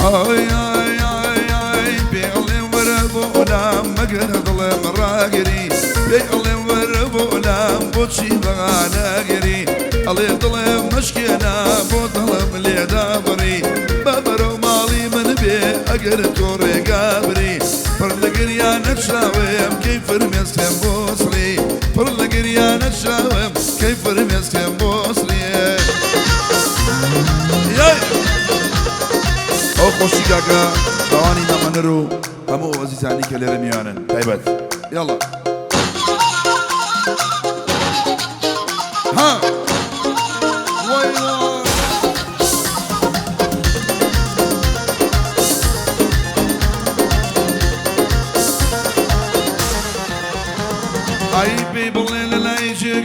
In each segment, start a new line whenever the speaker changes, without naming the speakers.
آي آي آي آي بيغلي وربونا مقر ظلم راقري بيغلي وربونا بوتشي بغانا قري علي ظلم مشكينا بو ظلم لي دابري بابرو مالي من بي أقر توري قابري فرلقريا نتشاوم كيف رميسكم بوصلي فرلقريا نتشاوم كيف رميسكم بوصلي ياي او خوشی کاکا دوانی نمانرو همو عزیزانی که لیره میانن تایبت یلا ها وای وای ای بی بلین لایجی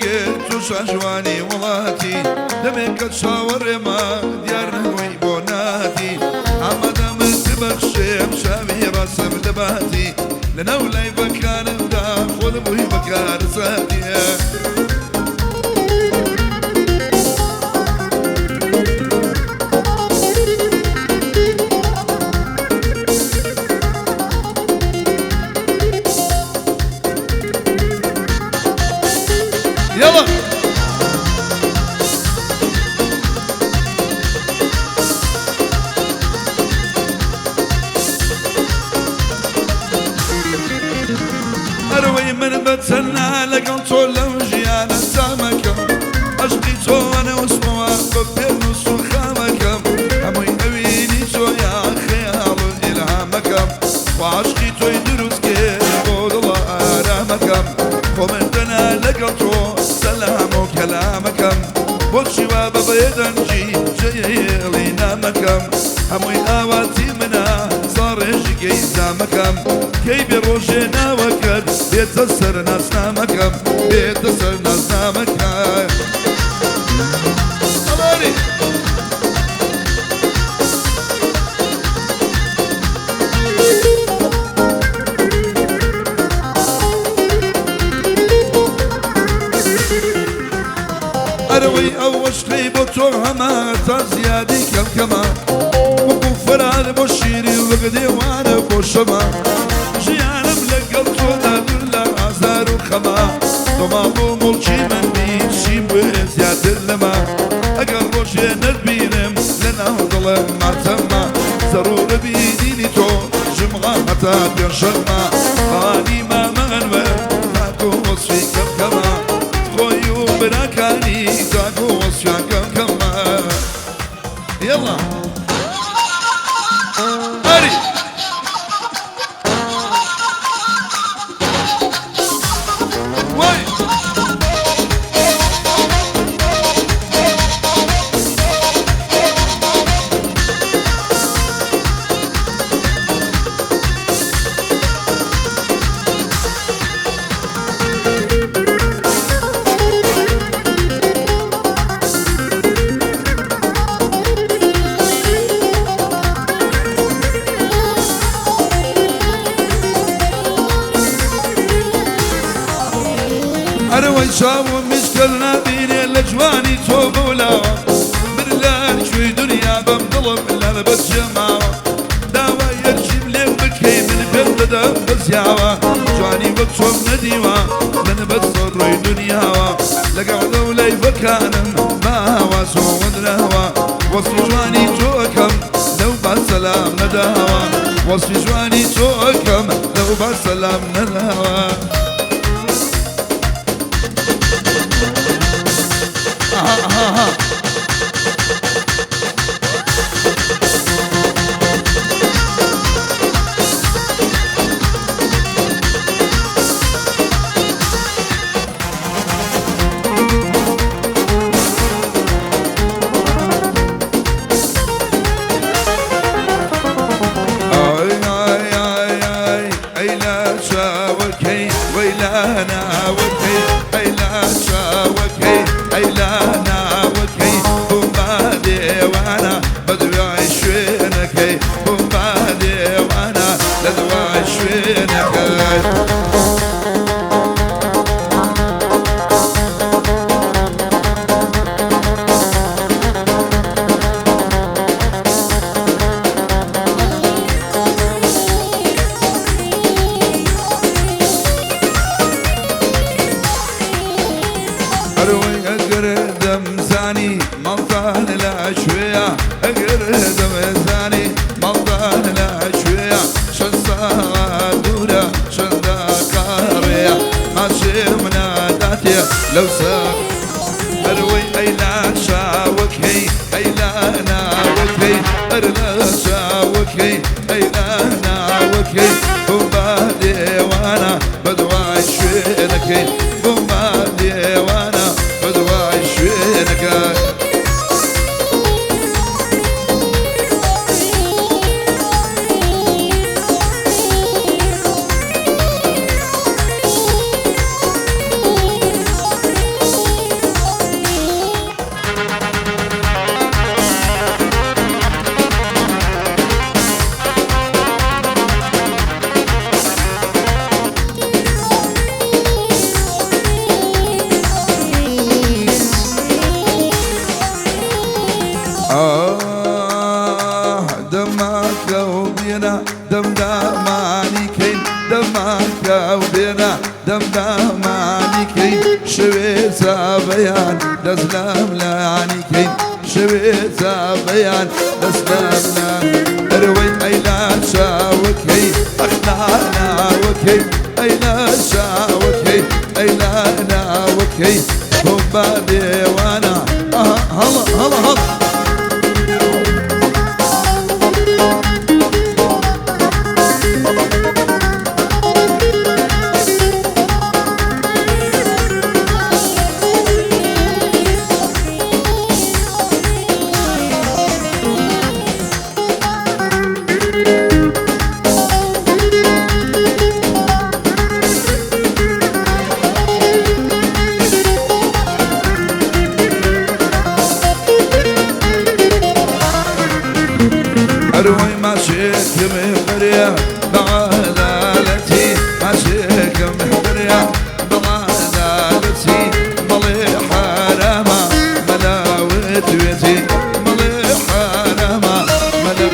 تو شجوانی ولاتي دمك تشاور ما ديار نهوي بوناتي اما دم تبخشم شامي راسم لباتي لنا ولاي بكان دا خذ بوي بكان ساتي يلا أروي من بتسنى لقلت لو جيانا سامكم أشقي تو أنا واسمه ببين وسخامكم هموي أويني تو يا خيال إلهامكم وعشقي تو يدرس كيف بود الله آرامكم ومنتنا لقلتو سلام وكلامكم والشباب بيدنجي جيلي نامكم هموي آواتي منا صار يجي زامكم كي بروجنا وكد بيتسر ناس نامكم بيتسر ناس نامكم أماني أروي أول شي بتوهما تزيادي كم كما وكفر على بشيري وقدي وانا بوشما جيانم لقلتو دادولا عزار وخما ضمامو ملشي من بيشي بزياد اللما أقل روشي نربينم لنا ظلم معتما ضرور بيديني تو جمعة حتى بيرشما غاني ما مغنوة تاكو وصفي كم كما خويو براكاني تاكو وصفي كم كما يلا هاري واي أروي شاو مشكلنا بيني الأجواني توب ولا برلان شوي دنيا بمظلم إلا بتجمع داوا يرجم لي وبكي من بلد بزياوة جواني بتصوم نديوة من بتصر دنياوة لقعد ولي فكانم ما هوا سو ودنهوا وصفي جواني توكم لو بالسلام ندهوا وصفي جواني توكم لو بالسلام ندهوا وكي أيلانا وكي بوما ديوانا بدواي شوينكي بوما ديوانا بدواي شوينكي دمك وبينا دم دماني كين دمك وبينا دم دماني كين شويت بيان دزلام لاني كين شويت بيان دزلام اروي ايلا شاوكي اخلانا وكي ايلا شاوكي ايلا وكي هم ديوانا هلا هلا هلا أروي ما شيك مهبريا بعدالتي ما شيك مهبريا بعدالتي ملي حرامة ملاوت ويتي ملي حرامة ملا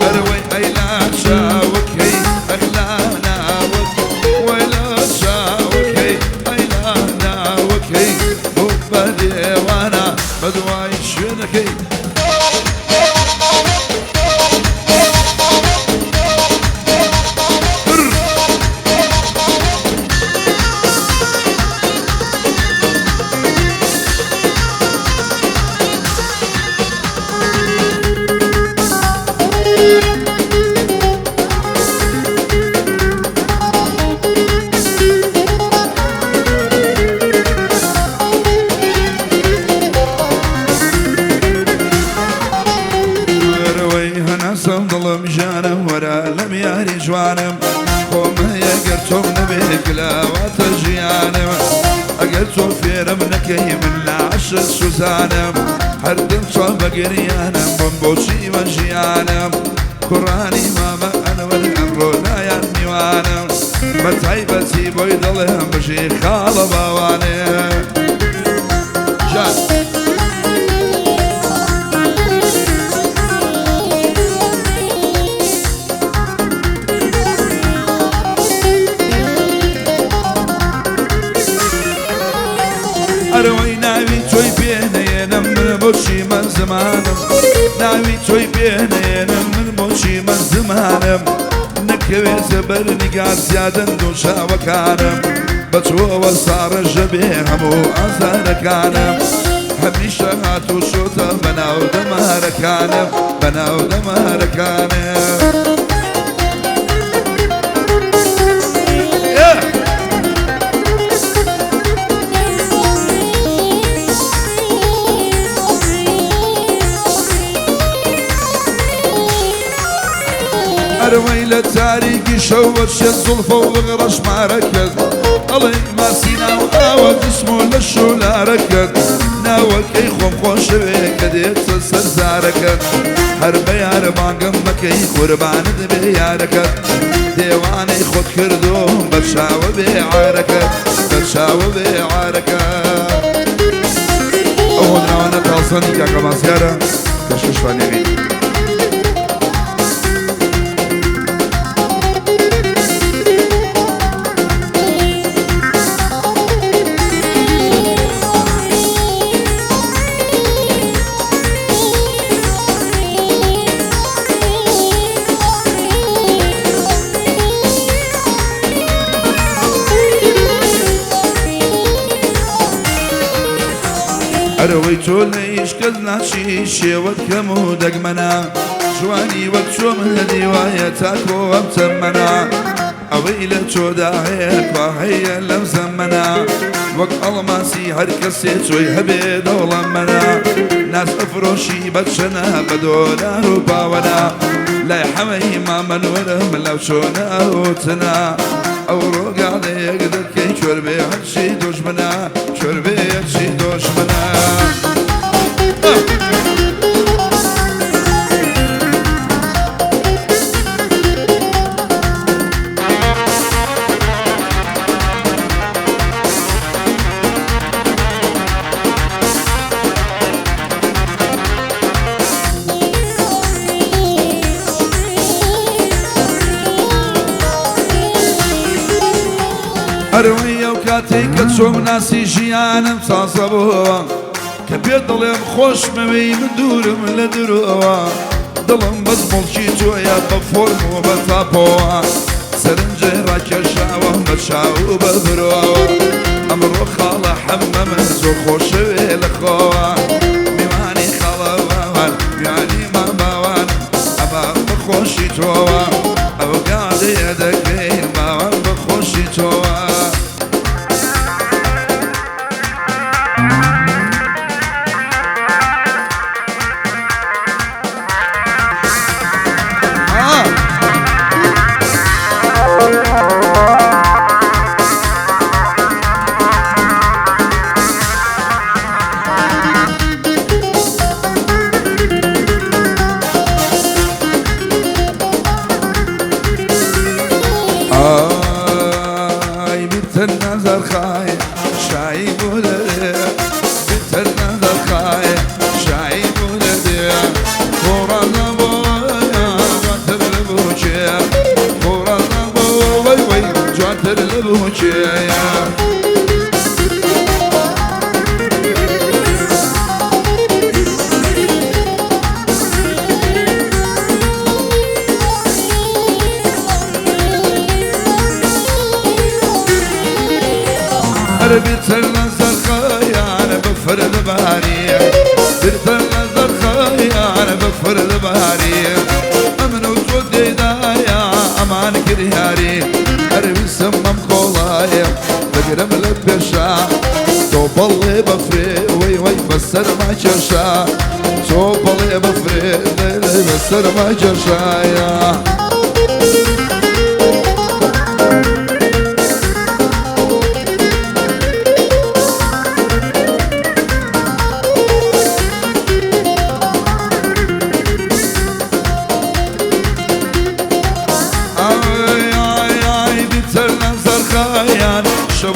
أروي أيلا شاوكي أغلانا وكي ويلا شاوكي أيلانا وكي وبدي وانا بدواي شنكي ظلم جانم ورا لم ياري جوانم خوم يقرتم نبيك لا وتجيانم أقرتم في رمنكي من العشر سوزانم هردم صوب قريانم بمبوشي وجيانم قراني ماما أنا والأمر لا يرمي وانم بتعيبتي بيضلهم بشي خالة بوانم جان أروي ناوي توي بينينا من بوشي من زمانم ناوي توي بينينا من بوشي من زمانم نكوي زبرني قاعد زيادة دوشا وكانم بتو وصار الجبيه همو أزار كانم هميشة هاتو شوتا بناو دمار كانم بناو دمار كانم أروي للتاريخ شوت شد زلفة وغرش ما ركض الله ما سينا وقاوة اسمه للشولا ركض ناوك اي خوم خوش بيك ديت سرزاركت هربي هربان قمك اي قربان دبياركت ديواني خود كردوم بتشاو بيعاركت بتشاو بيعاركت أخذنا وانا تالصاني كاكا ماسيارة كشوش فانيغي أروي تولي إشكالنا شي شيوت كمو دقمنا جواني وەکچۆ من لە دیوایە تاکۆ ئەم تەمەنا ئەوەی لە تۆدا هەیە کا هەیە لەم زەمەنا وەک ئەڵماسی هەر کەسێ تۆی هەبێ دەوڵەمەنا ناس ئەفرۆشی بەچەنە بە دۆلار و باوەنا لای حەمەی مامەنوەرم لەو چۆنە ئەوتنا ئەو ڕۆگاڵەیەک دەکەی کوێربێ هەرچی دۆژمنە کوێربێ هەرچی دۆژمنە هەروەیە و کاتێک کە چۆم ناسی ژیانم تازە بووە کە پێ دڵێم خۆشمەوەی من دوورم لە درۆوە دڵم بەس مڵکی تۆیە بە فۆرم و بە تاپۆوە سەرنجێ ڕاکێشاوە بە چاو و بە برۆوە ئەمڕۆ خاڵە حەممە من زۆر خۆشەوێ لە خۆوە میوانی خاڵە باوان میوانی ماماوان ئەمە بەخۆشی تۆوە ئەو گادەیە دەکەین باوان بەخۆشی تۆوە النظر خايف شايب ولدي بنت النظر خايف شايب ولدي كورة ابويا جاتر لبوجيا كورة ابويا جاتر لبوجيا بنت النظر خايان بفرد بهاري بنت النظر خايان بفرد بهاري أمن وجودي دايا أمان كرياري أربي سمم خولاي بقرم لبشا توبالي بفري وي وي بسر ما جرشا توبالي بفري بسر ما جرشا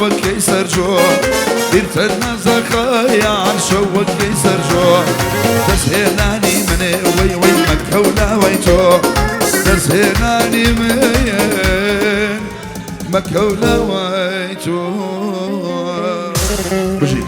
شوك كيسر جو بنت النظر خيان شوك كيسر جو تسهيلاني مني وي وي مكولا ويتو تسهيلاني من مكولا ويتو بجي